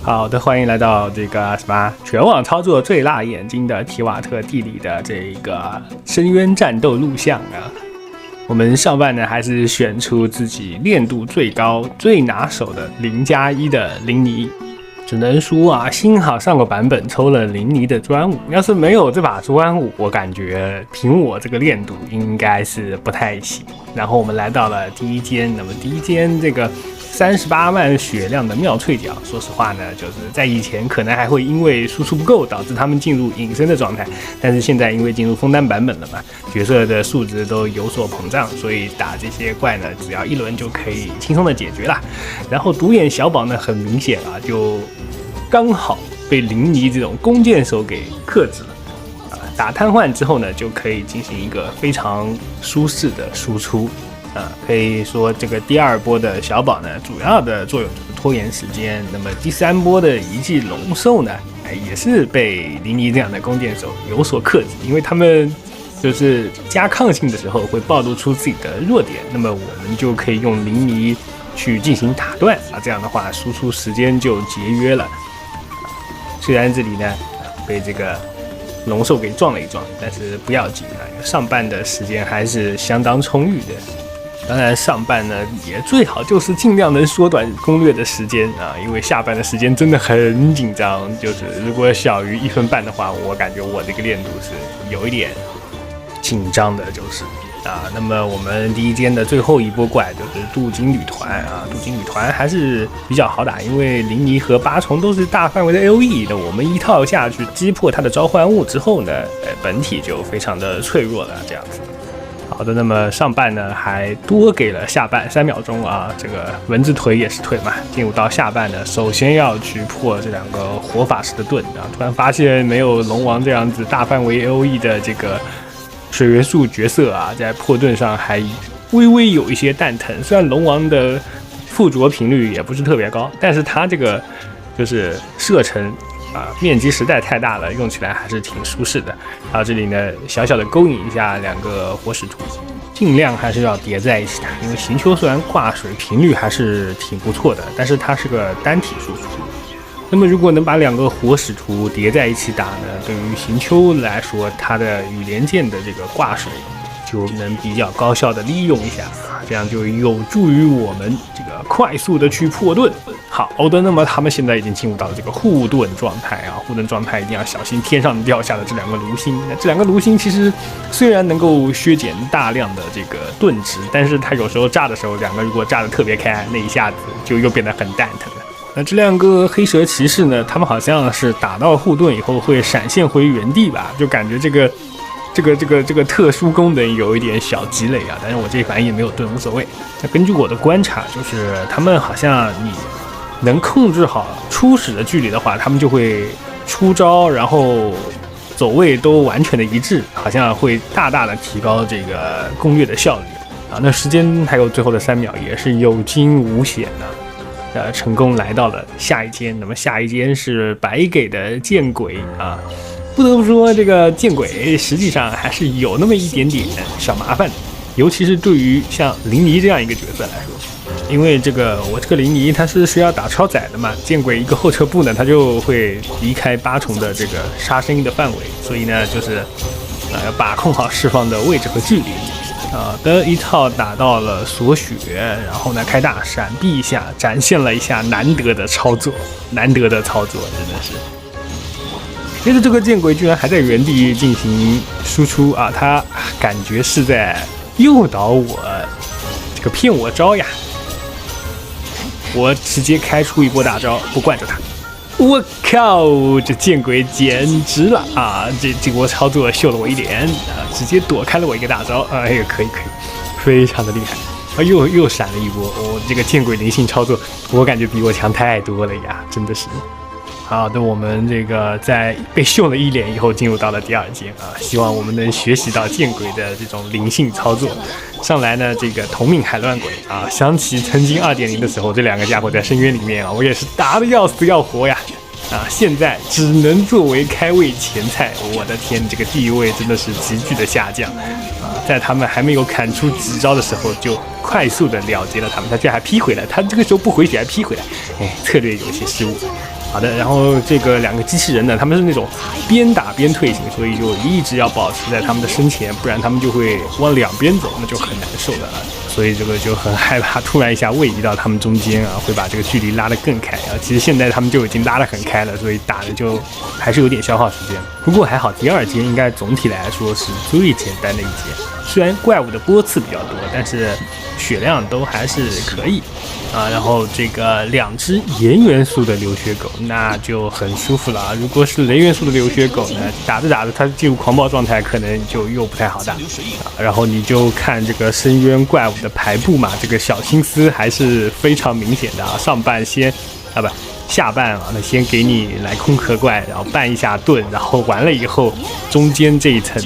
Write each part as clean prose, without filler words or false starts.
好的，欢迎来到这个什么全网操作最辣眼睛的提瓦特地理的这个深渊战斗录像啊。我们上半呢还是选出自己练度最高、最拿手的0+1的林尼。只能说啊，幸好上个版本抽了林尼的专武，要是没有这把专武，我感觉凭我这个练度应该是不太行。然后我们来到了第一间，那么第一间这个38万血量的妙脆角，说实话呢，就是在以前可能还会因为输出不够导致他们进入隐身的状态，但是现在因为进入枫丹版本了嘛，角色的数值都有所膨胀，所以打这些怪呢，只要一轮就可以轻松的解决了。然后独眼小宝呢，很明显啊，就刚好被林尼这种弓箭手给克制了。打瘫痪之后呢，就可以进行一个非常舒适的输出。可以说这个第二波的小宝呢，主要的作用就是拖延时间。那么第三波的遗迹龙兽呢，也是被林尼这样的弓箭手有所克制，因为他们就是加抗性的时候会暴露出自己的弱点，那么我们就可以用林尼去进行打断啊，这样的话输出时间就节约了。虽然这里呢被这个龙兽给撞了一撞，但是不要紧啊，上半的时间还是相当充裕的。当然上半呢也最好就是尽量能缩短攻略的时间啊，因为下半的时间真的很紧张，就是如果小于1分半的话，我感觉我这个练度是有一点紧张的，就是那么我们第一间的最后一波怪就是镀金旅团啊，镀金旅团还是比较好打，因为林尼和八重都是大范围的 AOE 的，我们一套下去击破它的召唤物之后呢，本体就非常的脆弱了，这样子。好的，那么上半呢还多给了下半3秒钟啊，这个蚊子腿也是腿嘛。进入到下半呢，首先要去破这2个火法师的盾啊，突然发现没有龙王这样子大范围 AOE 的这个水元素角色啊，在破盾上还微微有一些蛋疼。虽然龙王的附着频率也不是特别高，但是他这个就是射程面积实在太大了，用起来还是挺舒适的。然后这里呢，小小的勾引一下2个火使徒，尽量还是要叠在一起的，因为行秋虽然挂水频率还是挺不错的，但是它是个单体输出。那么如果能把2个火使徒叠在一起打呢，对于行秋来说，它的羽连剑的这个挂水就能比较高效的利用一下，这样就有助于我们这个快速的去破盾。好的，那么他们现在已经进入到了这个护盾状态啊，护盾状态一定要小心天上掉下的这2个炉心。那这2个炉心其实虽然能够削减大量的这个盾值，但是它有时候炸的时候，2个如果炸得特别开，那一下子就又变得很蛋疼了。那这2个黑蛇骑士呢，他们好像是打到护盾以后会闪现回原地吧，就感觉这个特殊功能有一点小积累啊，但是我这反正也没有盾，无所谓。那根据我的观察，就是他们好像你能控制好初始的距离的话，他们就会出招，然后走位都完全的一致，好像会大大的提高这个攻略的效率啊。那时间还有最后的3秒，也是有惊无险的。成功来到了下一间，那么下一间是白给的剑鬼啊。不得不说，这个剑鬼实际上还是有那么一点点小麻烦的，尤其是对于像林尼这样一个角色来说，因为我这个林尼他是需要打超载的嘛，剑鬼一个后撤步呢，他就会离开8重的这个杀声音的范围，所以呢，就是要把控好释放的位置和距离。的一套打到了锁血，然后呢开大闪避一下，展现了一下难得的操作，真的是。接着这个剑鬼居然还在原地进行输出啊，他感觉是在诱导我，这个骗我招呀。我直接开出一波大招，不惯着他。我靠，这剑鬼简直了啊！这波操作秀了我一脸啊，直接躲开了我一个大招，可以，非常的厉害啊！又闪了一波，这个剑鬼灵性操作，我感觉比我强太多了呀，真的是。好的，我们这个在被秀了一脸以后，进入到了第2间啊，希望我们能学习到剑鬼的这种灵性操作。上来呢，这个同命海乱鬼啊，想起曾经2.0的时候，这2个家伙在深渊里面啊，我也是打得要死要活呀。现在只能作为开胃前菜，我的天，这个地位真的是急剧的下降在他们还没有砍出几招的时候，就快速的了结了他们，他居然还劈回来，他这个时候不回血还劈回来，策略有些失误。好的，然后这个2个机器人呢，他们是那种边打边退行，所以就一直要保持在他们的身前，不然他们就会往两边走，那就很难受的。所以这个就很害怕，突然一下位移到他们中间啊，会把这个距离拉得更开啊。其实现在他们就已经拉得很开了，所以打的就还是有点消耗时间。不过还好，第2阶应该总体来说是最简单的一阶，虽然怪物的波次比较多，但是血量都还是可以啊。然后这个2只炎元素的流血狗那就很舒服了啊。如果是雷元素的流血狗呢，打着打着它进入狂暴状态，可能就又不太好打啊。然后你就看这个深渊怪物的排布嘛，这个小心思还是非常明显的啊。上半下半啊，那先给你来空壳怪，然后拌一下盾，然后完了以后中间这一层，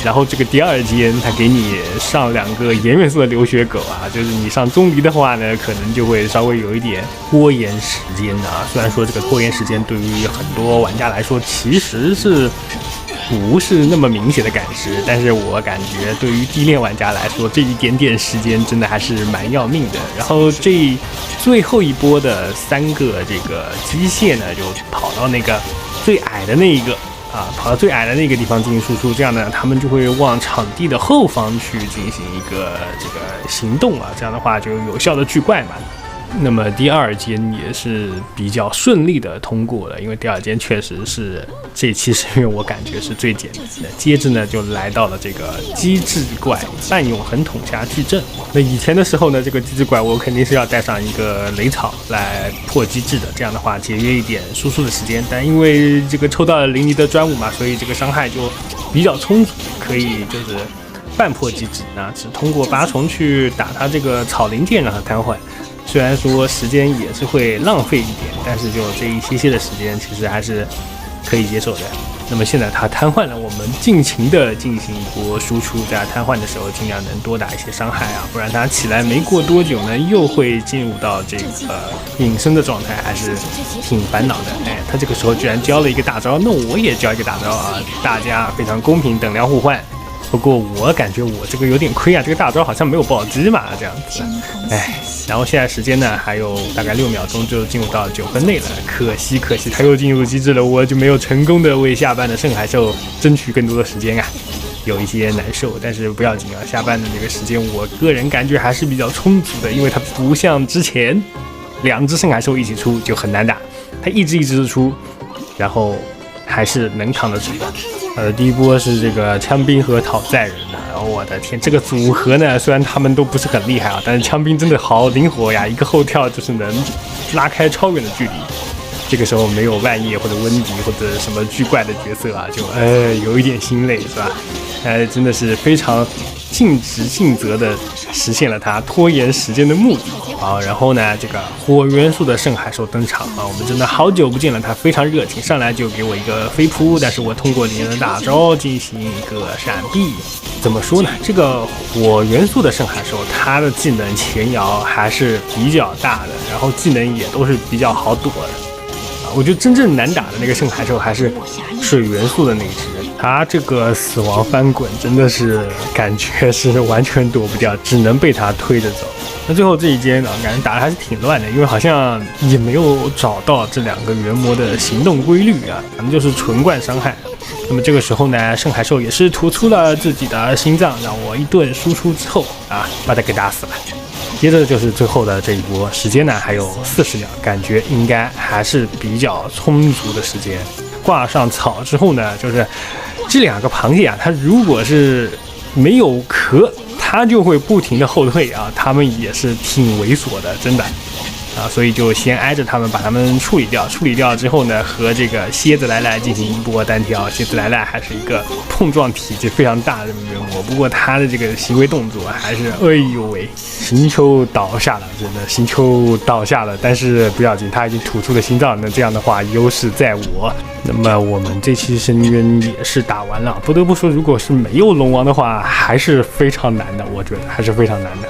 然后这个第2阶它给你上2个炎元素的流血狗啊，就是你上钟离的话呢，可能就会稍微有一点拖延时间啊。虽然说这个拖延时间对于很多玩家来说其实是不是那么明显的感知，但是我感觉对于低练玩家来说，这一点点时间真的还是蛮要命的。然后这最后一波的3个这个机械呢，就跑到那个最矮的那一个啊，跑到最矮的那个地方进行输出，这样呢，他们就会往场地的后方去进行一个这个行动啊，这样的话就有效的拒怪嘛。那么第2间也是比较顺利的通过了，因为第2间确实是这期深渊我感觉是最简单的。接着呢就来到了这个机智怪半永恒统辖矩阵。那以前的时候呢，这个机智怪我肯定是要带上一个雷草来破机制的，这样的话节约一点输出的时间。但因为这个抽到了林尼的专武嘛，所以这个伤害就比较充足，可以就是半破机制啊，只通过8重去打他这个草灵剑让他瘫痪。虽然说时间也是会浪费一点，但是就这一些的时间其实还是可以接受的。那么现在他瘫痪了，我们尽情的进行一波输出，在他瘫痪的时候尽量能多打一些伤害啊，不然他起来没过多久呢，又会进入到这个隐身的状态，还是挺烦恼的。哎，他这个时候居然教了一个大招，那我也教一个大招啊，大家非常公平等量互换。不过我感觉我这个有点亏啊，这个大招好像没有暴击嘛，这样子。哎，然后现在时间呢还有大概6秒钟就进入到9分内了，可惜他又进入机制了，我就没有成功的为下半的圣海兽争取更多的时间啊，有一些难受，但是不要紧啊，下半的这个时间我个人感觉还是比较充足的，因为它不像之前2只圣海兽一起出就很难打，它一直的出，然后还是能扛得住的。第一波是这个枪兵和讨债人的，我的天，这个组合呢，虽然他们都不是很厉害啊，但是枪兵真的好灵活呀，一个后跳就是能拉开超远的距离。这个时候没有万叶或者温迪或者什么巨怪的角色啊，就有一点心累，是吧？真的是非常尽职尽责的实现了他拖延时间的目的。好，然后呢，这个火元素的圣海兽登场啊，我们真的好久不见了，他非常热情，上来就给我一个飞扑，但是我通过敌人的大招进行一个闪避。怎么说呢？这个火元素的圣海兽，它的技能前摇还是比较大的，然后技能也都是比较好躲的。我觉得真正难打的那个圣海兽还是水元素的那一只，他这个死亡翻滚真的是感觉是完全躲不掉，只能被他推着走。那最后这一间呢，感觉打的还是挺乱的，因为好像也没有找到这2个元魔的行动规律啊，反正就是纯灌伤害。那么这个时候呢，圣海兽也是吐出了自己的心脏，让我一顿输出之后啊，把他给打死了。接着就是最后的这一波，时间呢还有40秒，感觉应该还是比较充足的时间。挂上草之后呢，就是这2个螃蟹啊，它如果是没有壳，它就会不停的后退啊，它们也是挺猥琐的，真的啊，所以就先挨着他们把他们处理掉，处理掉之后呢，和这个蝎子来来进行一波单挑。蝎子来来还是一个碰撞体积非常大的人物，不过他的这个行为动作还是哎呦喂，行丘倒下了，真的行丘倒下了，但是不要紧，他已经吐出了心脏，那这样的话优势在我。那么我们这期深渊也是打完了，不得不说，如果是没有龙王的话，还是非常难的，我觉得还是非常难的。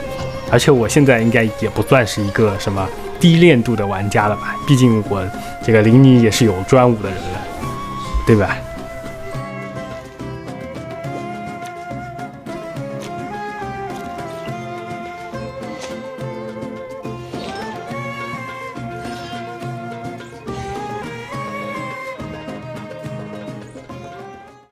而且我现在应该也不算是一个什么低练度的玩家了吧，毕竟我这个林尼也是有专武的人了，对吧？